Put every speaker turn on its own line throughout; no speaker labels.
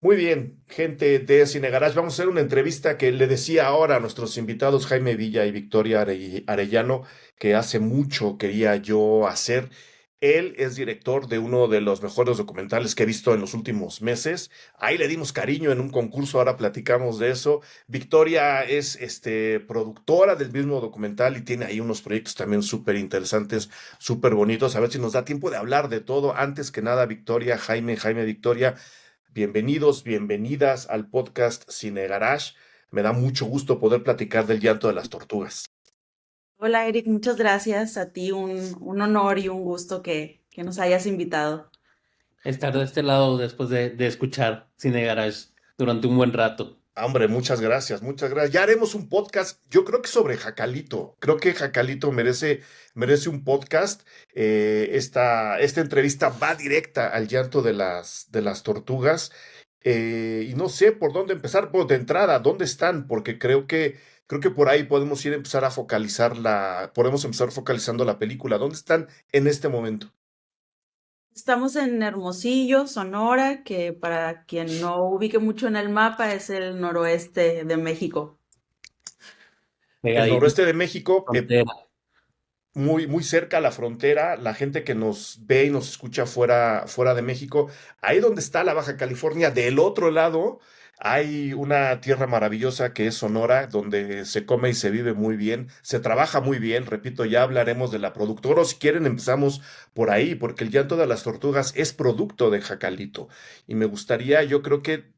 Muy bien, gente de Cine Garage. Vamos a hacer una entrevista que le decía ahora a nuestros invitados Jaime Villa y Victoria Arellano, que hace mucho quería yo hacer. Él es director de uno de los mejores documentales que he visto en los últimos meses. Ahí le dimos cariño en un concurso, ahora platicamos de eso. Victoria es productora del mismo documental y tiene ahí unos proyectos también súper interesantes, súper bonitos. A ver si nos da tiempo de hablar de todo. Antes que nada, Victoria, Jaime, Victoria. Bienvenidos, bienvenidas al podcast Cine Garage. Me da mucho gusto poder platicar del llanto de las tortugas.
Hola Eric, muchas gracias. A ti un honor y un gusto que nos hayas invitado.
Estar de este lado después de escuchar Cine Garage durante un buen rato.
Ah, hombre, muchas gracias, muchas gracias. Ya haremos un podcast, yo creo que sobre Jacalito. Creo que Jacalito merece un podcast. Esta entrevista va directa al llanto de las tortugas. Y no sé por dónde empezar, pues de entrada, ¿dónde están? Porque creo que por ahí podemos ir a empezar a podemos empezar focalizando la película. ¿Dónde están en este momento?
Estamos en Hermosillo, Sonora, que para quien no ubique mucho en el mapa es el noroeste de México.
El
Pegadito
noroeste de México,
a la frontera.
muy cerca a la frontera, la gente que nos ve y nos escucha fuera de México, ahí donde está la Baja California, del otro lado hay una tierra maravillosa que es Sonora, donde se come y se vive muy bien, se trabaja muy bien, repito, ya hablaremos de la productora, o si quieren empezamos por ahí, porque el llanto de las tortugas es producto de Jacalito, y me gustaría, yo creo que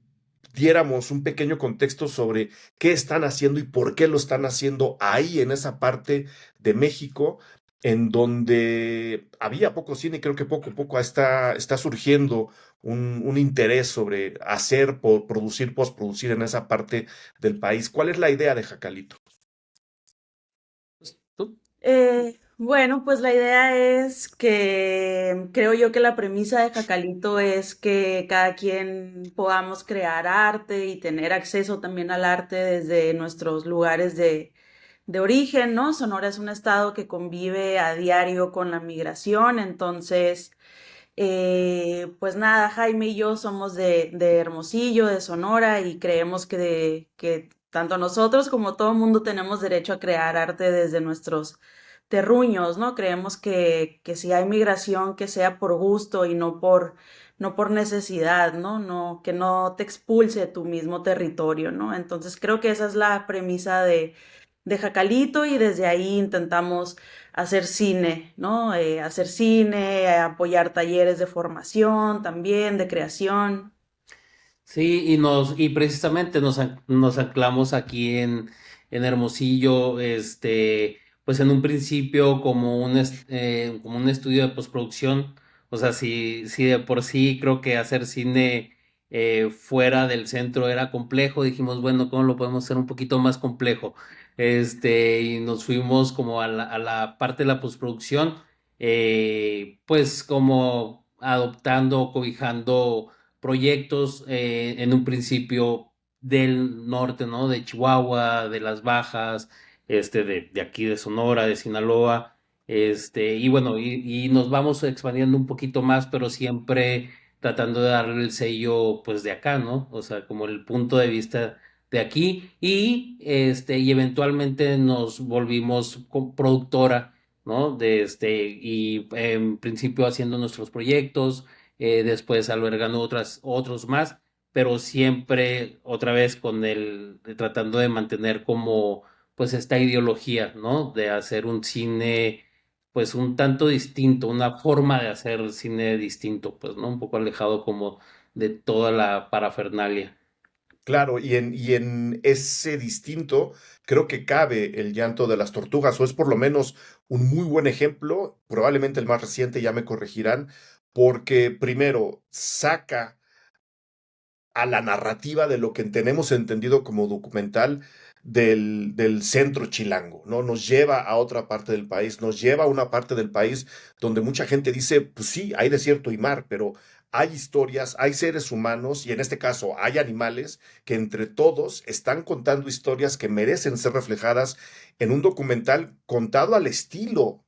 diéramos un pequeño contexto sobre qué están haciendo y por qué lo están haciendo ahí en esa parte de México en donde había poco cine y creo que poco a poco está surgiendo un interés sobre hacer, producir, postproducir en esa parte del país. ¿Cuál es la idea de Jacalito?
Pues, ¿tú?
Bueno, pues la idea es que creo yo que la premisa de Jacalito es que cada quien podamos crear arte y tener acceso también al arte desde nuestros lugares de origen, ¿no? Sonora es un estado que convive a diario con la migración, entonces, pues nada, Jaime y yo somos de Hermosillo, de Sonora, y creemos que tanto nosotros como todo el mundo tenemos derecho a crear arte desde nuestros terruños, ¿no? Creemos que si hay migración, que sea por gusto y no por necesidad, ¿no? No, que no te expulse de tu mismo territorio, ¿no? Entonces creo que esa es la premisa de Jacalito y desde ahí intentamos hacer cine, ¿no? Hacer cine, apoyar talleres de formación también, de creación.
Sí, y precisamente nos anclamos aquí en Hermosillo, pues en un principio como un estudio de postproducción. O sea, si de por sí creo que hacer cine fuera del centro era complejo, dijimos, bueno, ¿cómo lo podemos hacer un poquito más complejo? Y nos fuimos como a la parte de la postproducción, pues como adoptando, cobijando proyectos en un principio del norte, ¿no? De Chihuahua, de las Bajas, de aquí de Sonora, de Sinaloa, y bueno, y nos vamos expandiendo un poquito más, pero siempre tratando de darle el sello, pues, de acá, ¿no? O sea, como el punto de vista de aquí, y eventualmente nos volvimos productora, ¿no? Y en principio haciendo nuestros proyectos, después albergando otros más, pero siempre otra vez tratando de mantener como pues esta ideología, ¿no? De hacer un cine pues un tanto distinto, una forma de hacer cine distinto, pues, ¿no? Un poco alejado como de toda la parafernalia.
Claro, y en ese distinto creo que cabe el llanto de las tortugas, o es por lo menos un muy buen ejemplo, probablemente el más reciente, ya me corregirán, porque primero saca a la narrativa de lo que tenemos entendido como documental del centro chilango, ¿no? Nos lleva a otra parte del país, nos lleva a una parte del país donde mucha gente dice, pues sí, hay desierto y mar, pero hay historias, hay seres humanos y en este caso hay animales que entre todos están contando historias que merecen ser reflejadas en un documental contado al estilo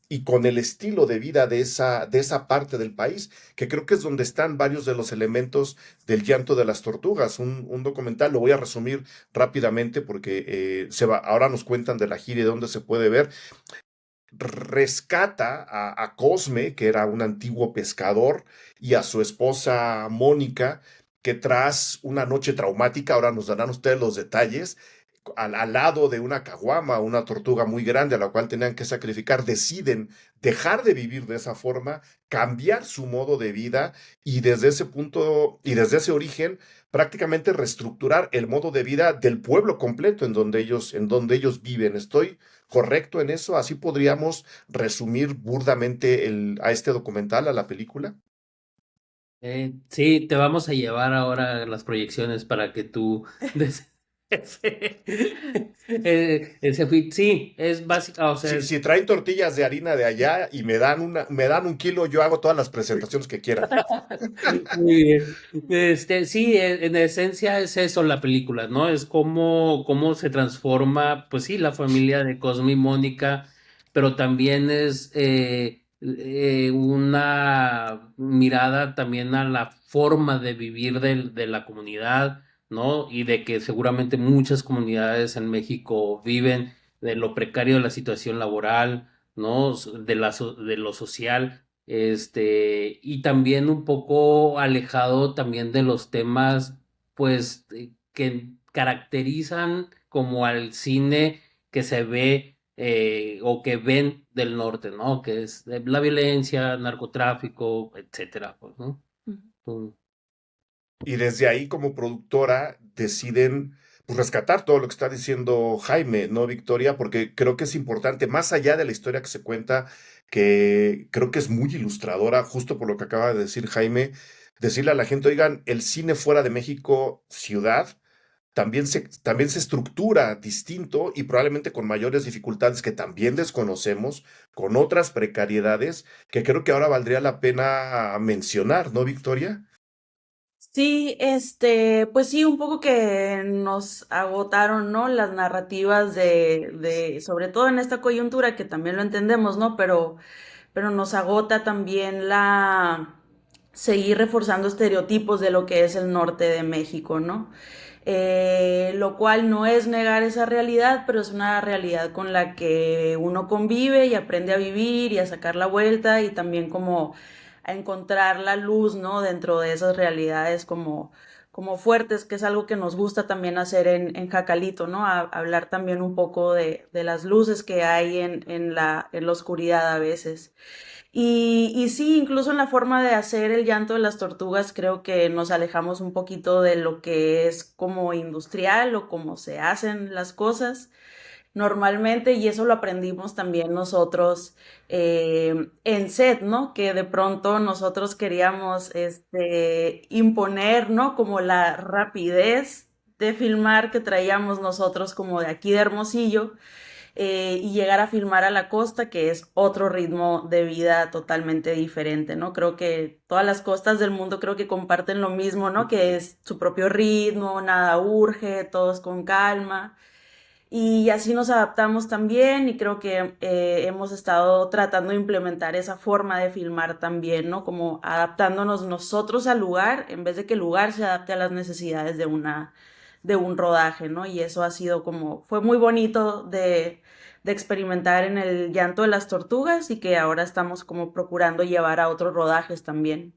y con el estilo de vida de esa parte del país, que creo que es donde están varios de los elementos del llanto de las tortugas. Un documental, lo voy a resumir rápidamente porque ahora nos cuentan de la gira y de dónde se puede ver. Rescata a Cosme, que era un antiguo pescador, y a su esposa Mónica, que tras una noche traumática, ahora nos darán ustedes los detalles, al lado de una caguama, una tortuga muy grande a la cual tenían que sacrificar, deciden dejar de vivir de esa forma, cambiar su modo de vida y desde ese punto y desde ese origen prácticamente reestructurar el modo de vida del pueblo completo en donde ellos viven. ¿Estoy correcto en eso? Así podríamos resumir burdamente a este documental, a la película.
Sí, te vamos a llevar ahora a las proyecciones para que tú ese, sí, es básica, o sea,
Si traen tortillas de harina de allá y me dan 1 kilo, yo hago todas las presentaciones que quieran.
muy bien. Sí, en esencia es eso la película, ¿no? Es cómo se transforma, pues sí, la familia de Cosme y Mónica, pero también es una mirada también a la forma de vivir de la comunidad, ¿no? Y de que seguramente muchas comunidades en México viven de lo precario de la situación laboral, ¿no? De lo social, y también un poco alejado también de los temas, pues, que caracterizan como al cine que se ve o que ven del norte, ¿no? Que es la violencia, narcotráfico, etcétera, pues, ¿no? Mm.
Y desde ahí, como productora, deciden pues, rescatar todo lo que está diciendo Jaime, ¿no, Victoria? Porque creo que es importante, más allá de la historia que se cuenta, que creo que es muy ilustradora, justo por lo que acaba de decir Jaime, decirle a la gente, oigan, el cine fuera de México, ciudad, también se estructura distinto y probablemente con mayores dificultades que también desconocemos, con otras precariedades que creo que ahora valdría la pena mencionar, ¿no, Victoria?
Sí, pues sí, un poco que nos agotaron, ¿no? Las narrativas sobre todo en esta coyuntura, que también lo entendemos, ¿no? Pero nos agota también seguir reforzando estereotipos de lo que es el norte de México, ¿no? Lo cual no es negar esa realidad, pero es una realidad con la que uno convive y aprende a vivir y a sacar la vuelta y también como a encontrar la luz, ¿no? Dentro de esas realidades como fuertes, que es algo que nos gusta también hacer en Jacalito, ¿no? Hablar también un poco de las luces que hay en la oscuridad a veces. Y sí, incluso en la forma de hacer el llanto de las tortugas, creo que nos alejamos un poquito de lo que es como industrial o cómo se hacen las cosas normalmente, y eso lo aprendimos también nosotros en set, ¿no? Que de pronto nosotros queríamos imponer, ¿no? Como la rapidez de filmar que traíamos nosotros como de aquí de Hermosillo, y llegar a filmar a la costa, que es otro ritmo de vida totalmente diferente, ¿no? Creo que todas las costas del mundo creo que comparten lo mismo, ¿no? Que es su propio ritmo, nada urge, todos con calma. Y así nos adaptamos también y creo que hemos estado tratando de implementar esa forma de filmar también, ¿no? Como adaptándonos nosotros al lugar en vez de que el lugar se adapte a las necesidades de un rodaje, ¿no? Y eso ha sido fue muy bonito de experimentar en el llanto de las tortugas y que ahora estamos como procurando llevar a otros rodajes también.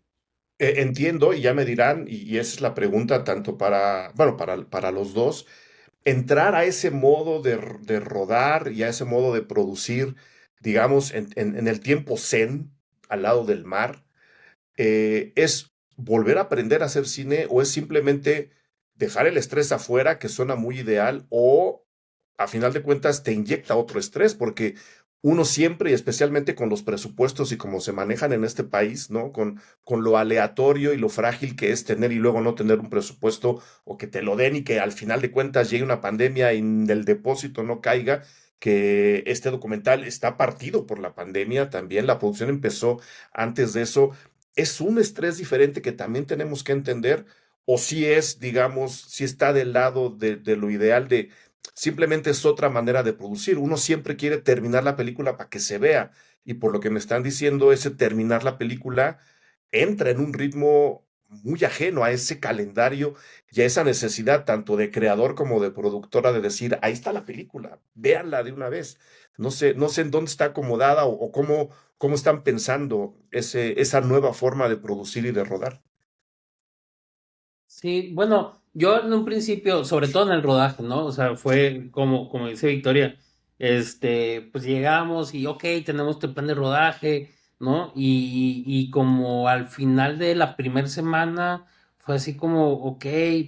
Entiendo y ya me dirán, y esa es la pregunta tanto bueno, para los dos, entrar a ese modo de rodar y a ese modo de producir, digamos, en el tiempo zen, al lado del mar, ¿es volver a aprender a hacer cine o es simplemente dejar el estrés afuera, que suena muy ideal, o a final de cuentas te inyecta otro estrés? Porque uno siempre, y especialmente con los presupuestos y cómo se manejan en este país, ¿no? Con lo aleatorio y lo frágil que es tener y luego no tener un presupuesto o que te lo den y que al final de cuentas llegue una pandemia y el depósito no caiga, que este documental está partido por la pandemia también, la producción empezó antes de eso. ¿Es un estrés diferente que también tenemos que entender? ¿O si es, digamos, si está del lado de lo ideal simplemente es otra manera de producir. Uno siempre quiere terminar la película para que se vea, y por lo que me están diciendo, ese terminar la película entra en un ritmo muy ajeno a ese calendario y a esa necesidad tanto de creador como de productora de decir, ahí está la película, véanla de una vez. No sé en dónde está acomodada o cómo están pensando esa nueva forma de producir y de rodar.
Sí, bueno, yo en un principio, sobre todo en el rodaje, ¿no? O sea, fue como dice Victoria, pues llegamos y ok, tenemos este plan de rodaje, ¿no? Y como al final de la primera semana fue así como, ok,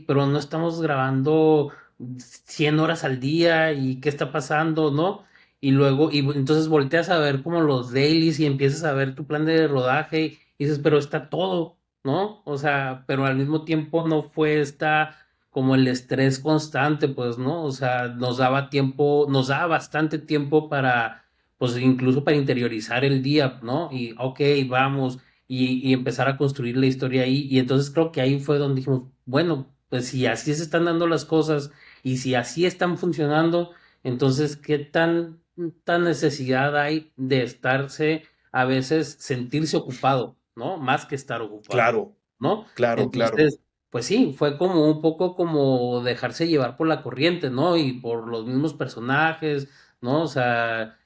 pero no estamos grabando 100 horas al día y qué está pasando, ¿no? Y luego, entonces volteas a ver como los dailies y empiezas a ver tu plan de rodaje y dices, pero está todo. ¿No? O sea, pero al mismo tiempo no fue esta como el estrés constante, pues, ¿no? O sea, nos daba tiempo, nos daba bastante tiempo para, pues, incluso para interiorizar el día, ¿no? Y, ok, vamos, y empezar a construir la historia ahí. Y entonces creo que ahí fue donde dijimos, bueno, pues si así se están dando las cosas y si así están funcionando, entonces, ¿qué tan necesidad hay de estarse, a veces, sentirse ocupado? ¿No? Más que estar ocupado,
Claro,
¿no?
claro, claro.
Entonces, pues sí, fue como un poco como dejarse llevar por la corriente, ¿no? Y por los mismos personajes, ¿no? O sea,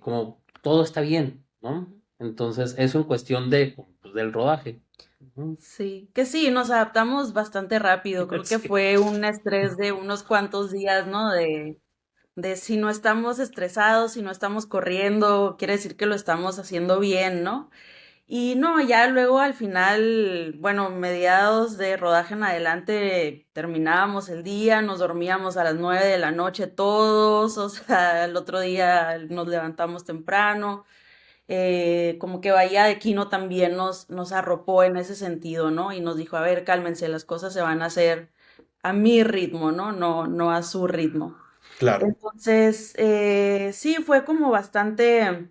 como todo está bien, ¿no? Entonces, eso en cuestión de, pues, del rodaje. Ujú.
Sí, que sí, nos adaptamos bastante rápido. Creo que
Sí.
fue un estrés de unos cuantos días, ¿no? De si no estamos estresados, si no estamos corriendo, quiere decir que lo estamos haciendo bien, ¿no? Y no, ya luego al final, bueno, mediados de rodaje en adelante, terminábamos el día, nos dormíamos a las 9 de la noche todos, o sea, el otro día nos levantamos temprano. Como que Bahía de Quino también nos arropó en ese sentido, ¿no? Y nos dijo, a ver, cálmense, las cosas se van a hacer a mi ritmo, ¿no? No a su ritmo.
Claro.
Entonces, sí, fue como bastante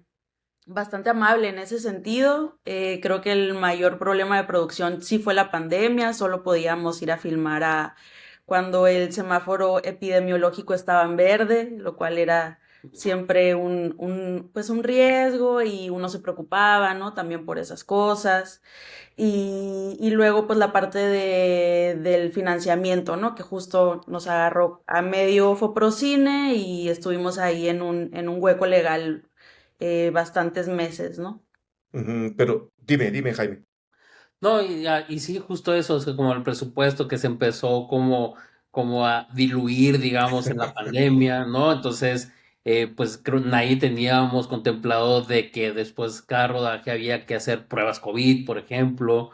amable en ese sentido. Creo que el mayor problema de producción sí fue la pandemia, solo podíamos ir a filmar cuando el semáforo epidemiológico estaba en verde, lo cual era siempre pues un riesgo y uno se preocupaba, ¿no? También por esas cosas. Y luego pues la parte del financiamiento, ¿no? Que justo nos agarró a medio Foprocine y estuvimos ahí en un hueco legal bastantes meses, ¿no?
Ujú, pero dime, Jaime.
No, y sí, justo eso, o sea, como el presupuesto que se empezó como a diluir, digamos, en la pandemia, ¿no? Entonces, pues creo nadie teníamos contemplado de que después cada rodaje había que hacer pruebas COVID, por ejemplo,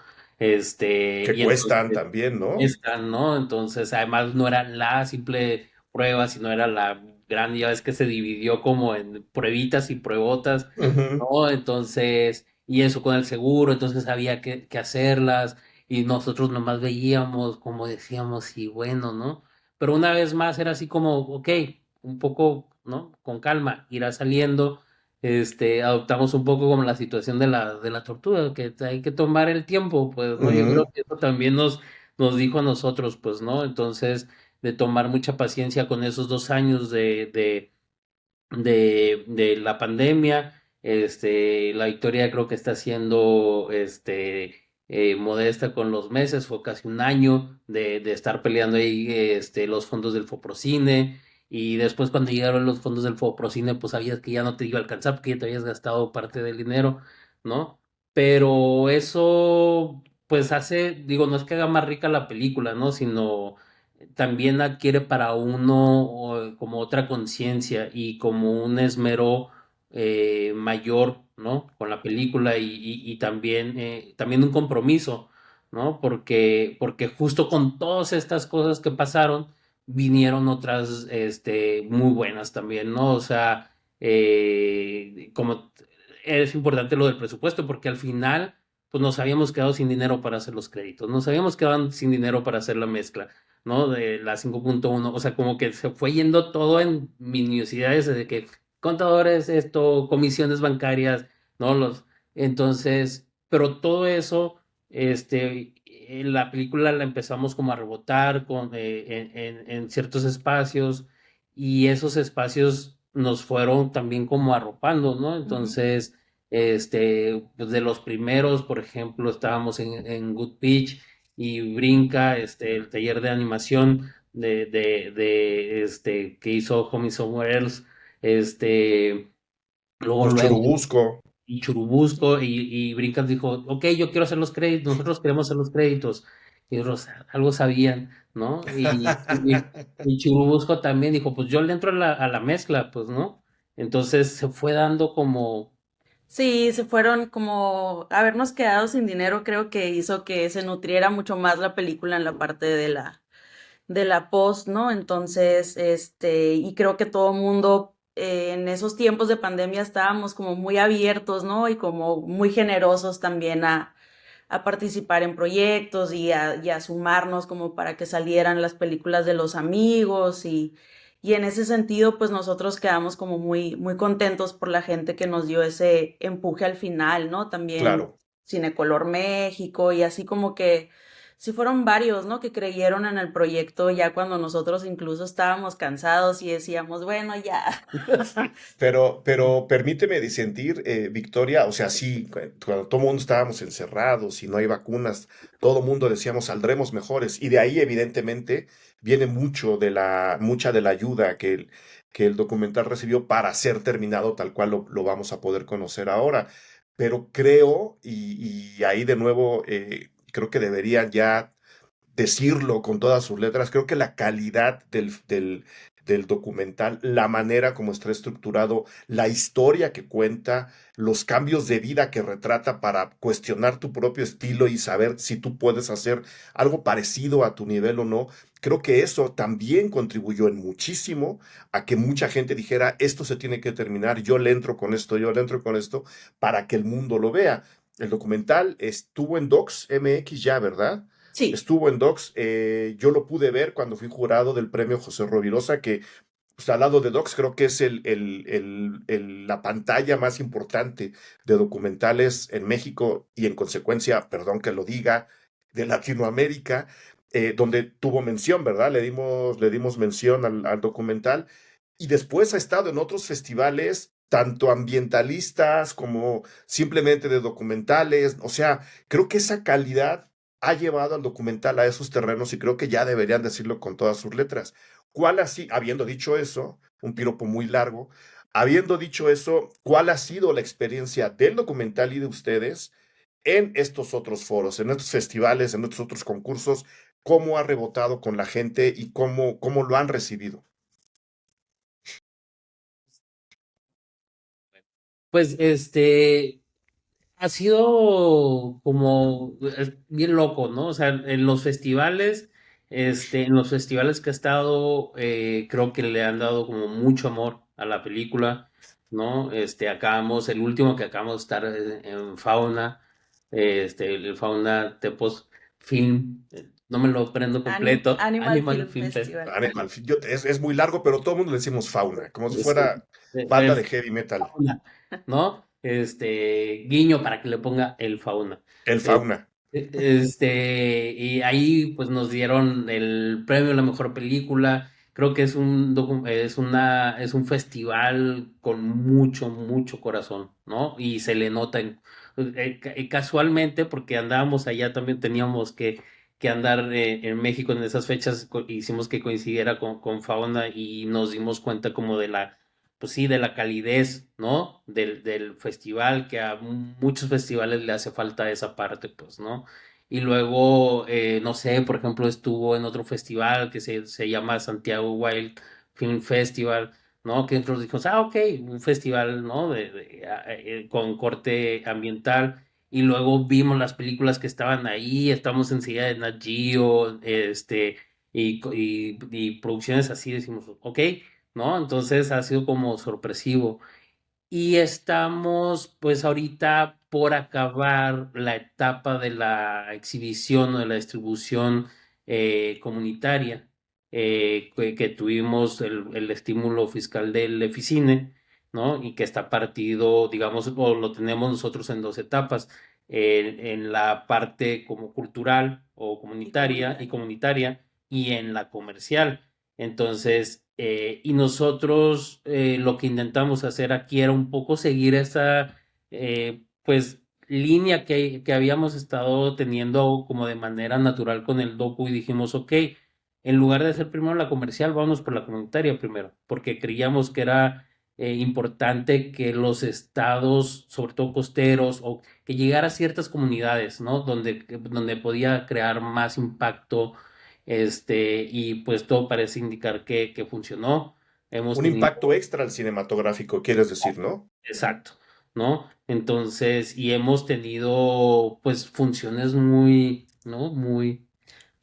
Que
y
cuestan
entonces
también, ¿no?
esta, ¿no? Entonces, además no era la simple prueba, sino era la gran, ya ves que se dividió como en pruebitas y pruebotas,
Ujú,
¿no? Entonces, y eso con el seguro, entonces había que hacerlas y nosotros nomás veíamos, como decíamos, y bueno, ¿no? Pero una vez más era así como, ok, un poco, ¿no? Con calma, irá saliendo. Adoptamos un poco como la situación de la tortuga, que hay que tomar el tiempo, pues, ¿no? Yo creo
ujú,
que eso también nos dijo a nosotros, pues, ¿no? Entonces, de tomar mucha paciencia con esos 2 años de la pandemia. La Victoria creo que está siendo modesta con los meses, fue casi un año de estar peleando ahí los fondos del Foprocine. Y después cuando llegaron los fondos del Foprocine, pues sabías que ya no te iba a alcanzar porque ya te habías gastado parte del dinero, ¿no? Pero eso, pues digo, no es que haga más rica la película, ¿no? Sino también adquiere para uno como otra conciencia y como un esmero mayor, ¿no? Con la película y también un compromiso, ¿no? Porque justo con todas estas cosas que pasaron, vinieron otras muy buenas también, ¿no? O sea, como es importante lo del presupuesto, porque al final, pues nos habíamos quedado sin dinero para hacer los créditos, nos habíamos quedado sin dinero para hacer la mezcla, ¿no? De la 5.1, o sea, como que se fue yendo todo en minuciosidades de que contadores, comisiones bancarias, ¿no? Entonces, pero todo eso, la película la empezamos como a rebotar en ciertos espacios y esos espacios nos fueron también como arropando, ¿no?
Ujú.
Entonces, pues de los primeros, por ejemplo, estábamos en Good Pitch y Brinca, el taller de animación que hizo Homie Somewhere Else, este,
Los
luego
Churubusco.
y Churubusco y Brincas dijo, ok, yo quiero hacer los créditos, nosotros queremos hacer los créditos. Y otros algo sabían, ¿no? Y Churubusco también dijo, pues yo le entro a la mezcla, pues, ¿no? Entonces se fue dando como,
Sí, se fueron como habernos quedado sin dinero, creo que hizo que se nutriera mucho más la película en la parte de la post, ¿no? Entonces, y creo que todo mundo en esos tiempos de pandemia estábamos como muy abiertos, ¿no? Y como muy generosos también a participar en proyectos y a sumarnos como para que salieran las películas de los amigos y en ese sentido pues nosotros quedamos como muy, muy contentos por la gente que nos dio ese empuje al final, ¿no? También
Claro.
Cinecolor México y así como que sí fueron varios, ¿no? Que creyeron en el proyecto ya cuando nosotros incluso estábamos cansados y decíamos, bueno, ya.
Pero permíteme disentir, Victoria, o sea, sí, cuando todo el mundo estábamos encerrados y no hay vacunas, todo el mundo decíamos saldremos mejores. Y de ahí, evidentemente, viene mucha de la ayuda que el documental recibió para ser terminado tal cual lo vamos a poder conocer ahora. Pero creo, y ahí de nuevo, creo que deberían ya decirlo con todas sus letras. Creo que la calidad del documental, la manera como está estructurado, la historia que cuenta, los cambios de vida que retrata para cuestionar tu propio estilo y saber si tú puedes hacer algo parecido a tu nivel o no, creo que eso también contribuyó en muchísimo a que mucha gente dijera, esto se tiene que terminar, yo le entro con esto, yo le entro con esto, para que el mundo lo vea. El documental estuvo en Docs MX ya, ¿verdad?
Sí.
Estuvo en Docs. Yo lo pude ver cuando fui jurado del premio José Rovirosa, que pues, al lado de Docs creo que es la pantalla más importante de documentales en México y en consecuencia, perdón que lo diga, de Latinoamérica, donde tuvo mención, ¿verdad? Le dimos mención al documental y después ha estado en otros festivales, tanto ambientalistas como simplemente de documentales. O sea, creo que esa calidad ha llevado al documental a esos terrenos y creo que ya deberían decirlo con todas sus letras. ¿Cuál así, habiendo dicho eso, un piropo muy largo, habiendo dicho eso, cuál ha sido la experiencia del documental y de ustedes en estos otros foros, en estos festivales, en estos otros concursos? ¿Cómo ha rebotado con la gente y cómo lo han recibido?
pues, ha sido como bien loco, ¿no? O sea, en los festivales que ha estado, creo que le han dado como mucho amor a la película, ¿no? El último que acabamos de estar en Fauna, el Fauna Tepos Film, no me lo prendo completo,
Animal
Animal
Film
Film Fest.
Festival.
Animal, es muy largo, pero todo el mundo le decimos fauna, como si
Sí,
fuera banda de heavy metal.
Fauna, ¿no? Guiño para que le ponga el Fauna.
El
Eh,
fauna.
y ahí pues nos dieron el premio a la mejor película. Creo que es un festival con mucho, mucho corazón, ¿no? Y se le nota casualmente porque andábamos allá también teníamos que andar en México en esas fechas, hicimos que coincidiera con Fauna y nos dimos cuenta como de pues sí, de la calidez, ¿no? Del festival, que a muchos festivales le hace falta esa parte, pues, ¿no? Y luego, no sé, por ejemplo, estuvo en otro festival que se llama Santiago Wild Film Festival, ¿no? Que nosotros dijimos, ok, un festival, ¿no? Con corte ambiental. Y luego vimos las películas que estaban ahí, estamos enseguida de Nat Geo, y producciones así, decimos, ok, ¿no? Entonces ha sido como sorpresivo. Y estamos pues ahorita por acabar la etapa de la exhibición o de la distribución comunitaria, que tuvimos el estímulo fiscal del Eficine, ¿no? Y que está partido, digamos, o lo tenemos nosotros en dos etapas. en la parte como cultural o
Y
y
comunitaria.
comunitaria y en la comercial. Entonces, y nosotros lo que intentamos hacer aquí era un poco seguir esa, pues, línea que habíamos estado teniendo como de manera natural con el docu y dijimos, ok, en lugar de hacer primero la comercial, vamos por la comunitaria primero, porque creíamos que era importante que los estados, sobre todo costeros, o que llegara a ciertas comunidades, ¿no? Donde podía crear más impacto, y pues todo parece indicar que funcionó. Hemos
Un
tenido,
impacto extra al cinematográfico, quieres decir, ¿no?
exacto, ¿no? Entonces, y hemos tenido, pues, funciones muy, ¿no? Muy,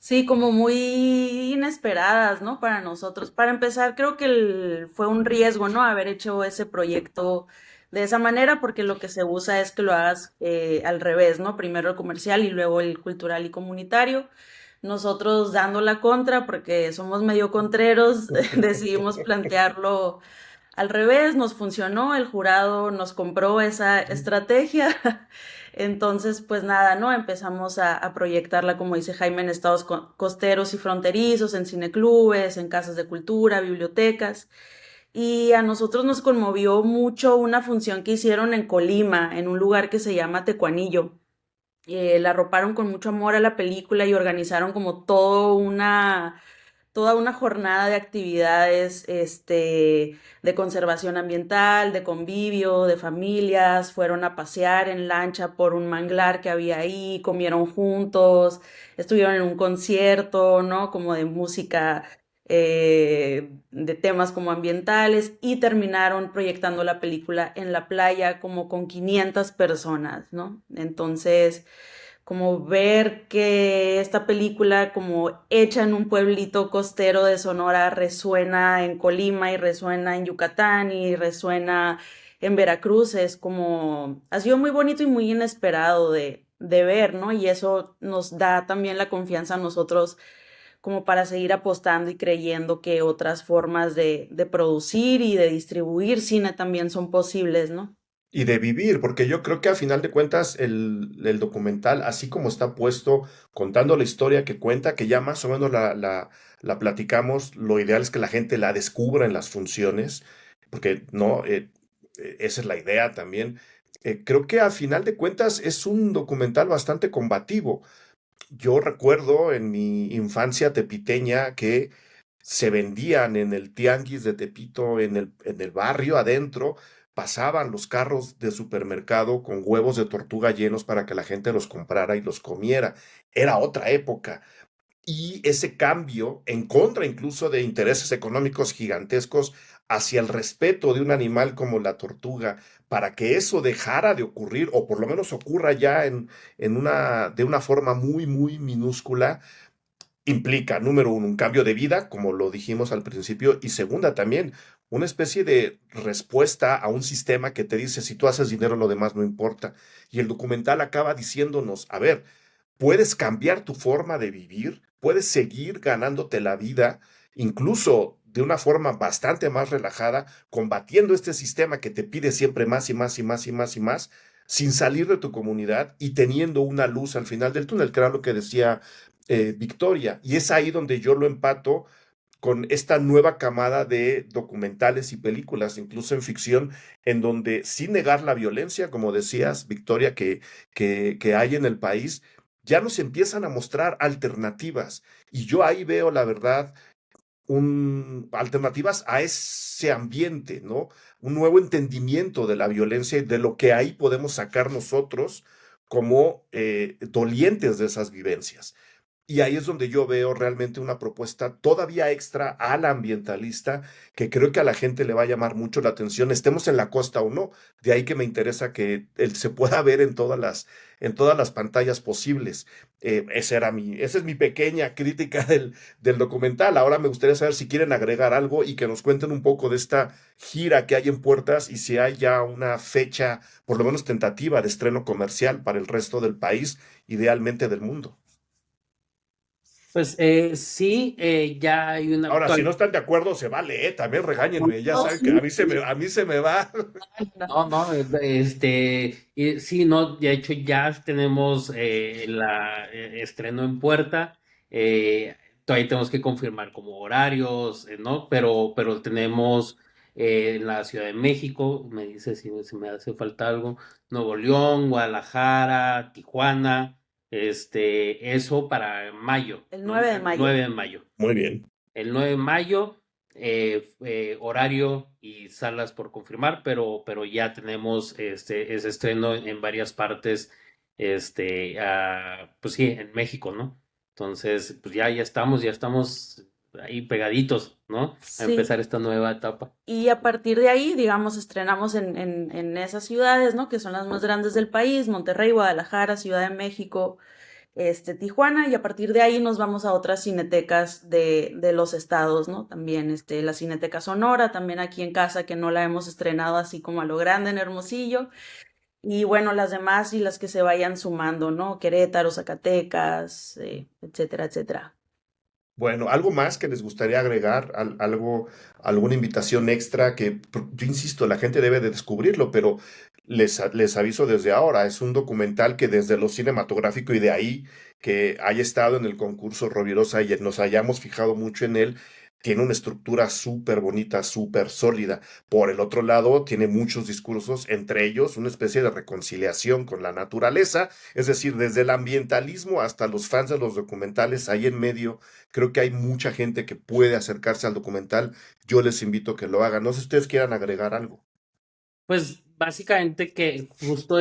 Sí, como muy inesperadas, ¿no? Para nosotros. Para empezar, creo que fue un riesgo, ¿no? Haber hecho ese proyecto de esa manera, porque lo que se usa es que lo hagas al revés, ¿no? Primero el comercial y luego el cultural y comunitario. Nosotros dando la contra, porque somos medio contreros, decidimos plantearlo al revés, nos funcionó, el jurado nos compró esa estrategia. Entonces, pues nada, ¿no? Empezamos a proyectarla, como dice Jaime, en estados costeros y fronterizos, en cineclubes, en casas de cultura, bibliotecas. Y a nosotros nos conmovió mucho una función que hicieron en Colima, en un lugar que se llama Tecuanillo. La arroparon con mucho amor a la película y organizaron como toda una jornada de actividades, de conservación ambiental, de convivio, de familias, fueron a pasear en lancha por un manglar que había ahí, comieron juntos, estuvieron en un concierto, ¿no? Como de música, de temas como ambientales y terminaron proyectando la película en la playa como con 500 personas, ¿no? Entonces como ver que esta película como hecha en un pueblito costero de Sonora resuena en Colima y resuena en Yucatán y resuena en Veracruz es como, ha sido muy bonito y muy inesperado de ver, ¿no? Y eso nos da también la confianza a nosotros como para seguir apostando y creyendo que otras formas de producir y de distribuir cine también son posibles, ¿no?
Y de vivir, porque yo creo que a final de cuentas el documental, así como está puesto, contando la historia que cuenta, que ya más o menos la platicamos, lo ideal es que la gente la descubra en las funciones, porque no, esa es la idea también. Creo que a final de cuentas es un documental bastante combativo. Yo recuerdo en mi infancia tepiteña que se vendían en el tianguis de Tepito, en el barrio adentro, pasaban los carros de supermercado con huevos de tortuga llenos para que la gente los comprara y los comiera. Era otra época. Y ese cambio, en contra incluso de intereses económicos gigantescos, hacia el respeto de un animal como la tortuga, para que eso dejara de ocurrir, o por lo menos ocurra ya de una forma muy, muy minúscula, implica, número uno, un cambio de vida, como lo dijimos al principio, y segunda también, una especie de respuesta a un sistema que te dice, si tú haces dinero, lo demás no importa. Y el documental acaba diciéndonos, a ver, puedes cambiar tu forma de vivir, puedes seguir ganándote la vida, incluso de una forma bastante más relajada, combatiendo este sistema que te pide siempre más y más y más y más y más, sin salir de tu comunidad y teniendo una luz al final del túnel, que era lo que decía Victoria. Y es ahí donde yo lo empato con esta nueva camada de documentales y películas, incluso en ficción, en donde sin negar la violencia, como decías, Victoria, que hay en el país, ya nos empiezan a mostrar alternativas. Y yo ahí veo, la verdad, alternativas a ese ambiente, ¿no? Un nuevo entendimiento de la violencia y de lo que ahí podemos sacar nosotros como dolientes de esas vivencias. Y ahí es donde yo veo realmente una propuesta todavía extra a la ambientalista que creo que a la gente le va a llamar mucho la atención, estemos en la costa o no. De ahí que me interesa que él se pueda ver en todas las pantallas posibles. Esa es mi pequeña crítica del documental. Ahora me gustaría saber si quieren agregar algo y que nos cuenten un poco de esta gira que hay en puertas y si hay ya una fecha, por lo menos tentativa, de estreno comercial para el resto del país, idealmente del mundo.
Pues sí, ya hay una
Ahora, si
actual.
no están de acuerdo, se vale, también regáñenme, ya
No,
saben que
sí,
a mí se me va.
No, no, sí, no, de hecho ya tenemos la estreno en puerta, todavía tenemos que confirmar como horarios, ¿no? Pero tenemos en la Ciudad de México, me dice si me hace falta algo, Nuevo León, Guadalajara, Tijuana, eso para mayo,
el
¿no?
9 de
El
mayo.
9 de mayo.
Muy bien.
El 9 de mayo, horario y salas por confirmar, pero ya tenemos ese estreno en varias partes, pues sí, en México, ¿no? Entonces, pues ya estamos ahí pegaditos, ¿no? A
Sí.
empezar esta nueva etapa.
Y a partir de ahí, digamos, estrenamos en esas ciudades, ¿no? Que son las más grandes del país, Monterrey, Guadalajara, Ciudad de México, Tijuana, y a partir de ahí nos vamos a otras cinetecas de los estados, ¿no? También, la Cineteca Sonora, también aquí en casa, que no la hemos estrenado así como a lo grande en Hermosillo, y bueno, las demás y las que se vayan sumando, ¿no? Querétaro, Zacatecas, etcétera, etcétera.
Bueno, algo más que les gustaría agregar, algo, alguna invitación extra que, yo insisto, la gente debe de descubrirlo, pero les aviso desde ahora, es un documental que desde lo cinematográfico y de ahí que haya estado en el concurso Rovirosa y nos hayamos fijado mucho en él, tiene una estructura súper bonita, súper sólida. Por el otro lado, tiene muchos discursos, entre ellos una especie de reconciliación con la naturaleza, es decir, desde el ambientalismo hasta los fans de los documentales, ahí en medio. Creo que hay mucha gente que puede acercarse al documental. Yo les invito a que lo hagan. No sé si ustedes quieran agregar algo.
Pues básicamente que justo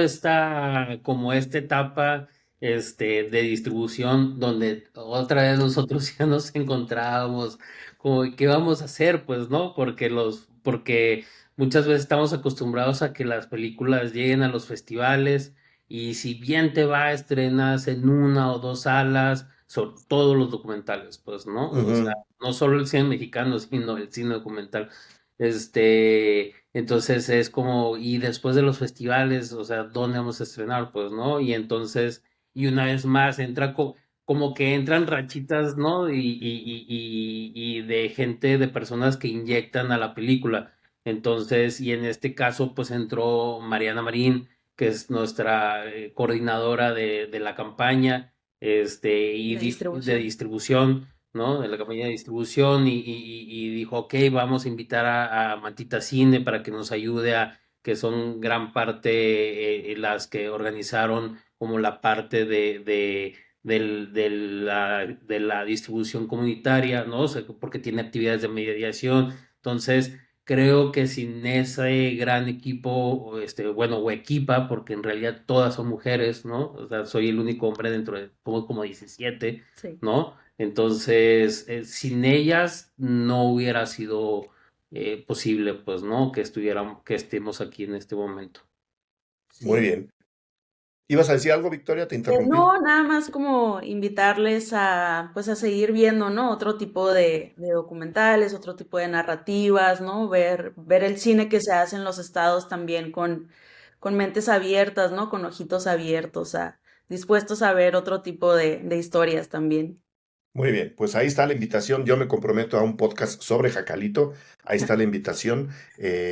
como esta etapa, de distribución, donde otra vez nosotros ya nos encontrábamos, como, ¿qué vamos a hacer? Pues, ¿no? Porque muchas veces estamos acostumbrados a que las películas lleguen a los festivales y si bien te va, estrenas en una o dos salas, sobre todos los documentales, pues, ¿no? O sea,
Ujú.
no solo el cine mexicano, sino el cine documental. Entonces es como, y después de los festivales, o sea, ¿dónde vamos a estrenar? Pues, ¿no? Y entonces, y una vez más, como que entran rachitas, ¿no? Y de gente, de personas que inyectan a la película. Entonces, y en este caso, pues entró Mariana Marín, que es nuestra coordinadora de la campaña, y
De
de
distribución.
distribución, ¿no? De la campaña de distribución y dijo, ok, vamos a invitar a Mantita Cine para que nos ayude que son gran parte las que organizaron como la parte de la distribución comunitaria, ¿no? O sea, porque tiene actividades de mediación. Entonces, creo que sin ese gran equipo, bueno, o equipa, porque en realidad todas son mujeres, ¿no? O sea, soy el único hombre dentro de como 17,
Sí.
¿no? Entonces, sin ellas no hubiera sido posible, pues, ¿no? Que estemos aquí en este momento.
Muy
Sí.
bien. ¿Ibas a decir algo, Victoria? Te interrumpí.
No, nada más como invitarles a, pues, a seguir viendo, ¿no? Otro tipo de documentales, otro tipo de narrativas, ¿no? Ver el cine que se hace en los estados también con mentes abiertas, ¿no? Con ojitos abiertos, dispuestos a ver otro tipo de historias también.
Muy bien, pues ahí está la invitación. Yo me comprometo a un podcast sobre Jacalito. Ahí está la invitación.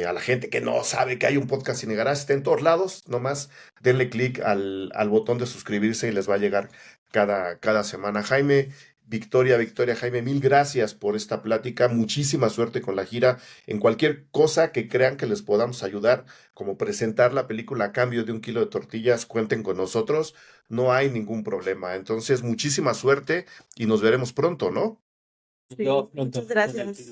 A la gente que no sabe que hay un podcast Cine Garage, está en todos lados. Nomás denle clic al botón de suscribirse y les va a llegar cada semana. Jaime, Victoria, Jaime, mil gracias por esta plática. Muchísima suerte con la gira. En cualquier cosa que crean que les podamos ayudar, como presentar la película a cambio de 1 kilo de tortillas, cuenten con nosotros. No hay ningún problema. Entonces, muchísima suerte y nos veremos pronto, ¿no?
Sí, muchas gracias.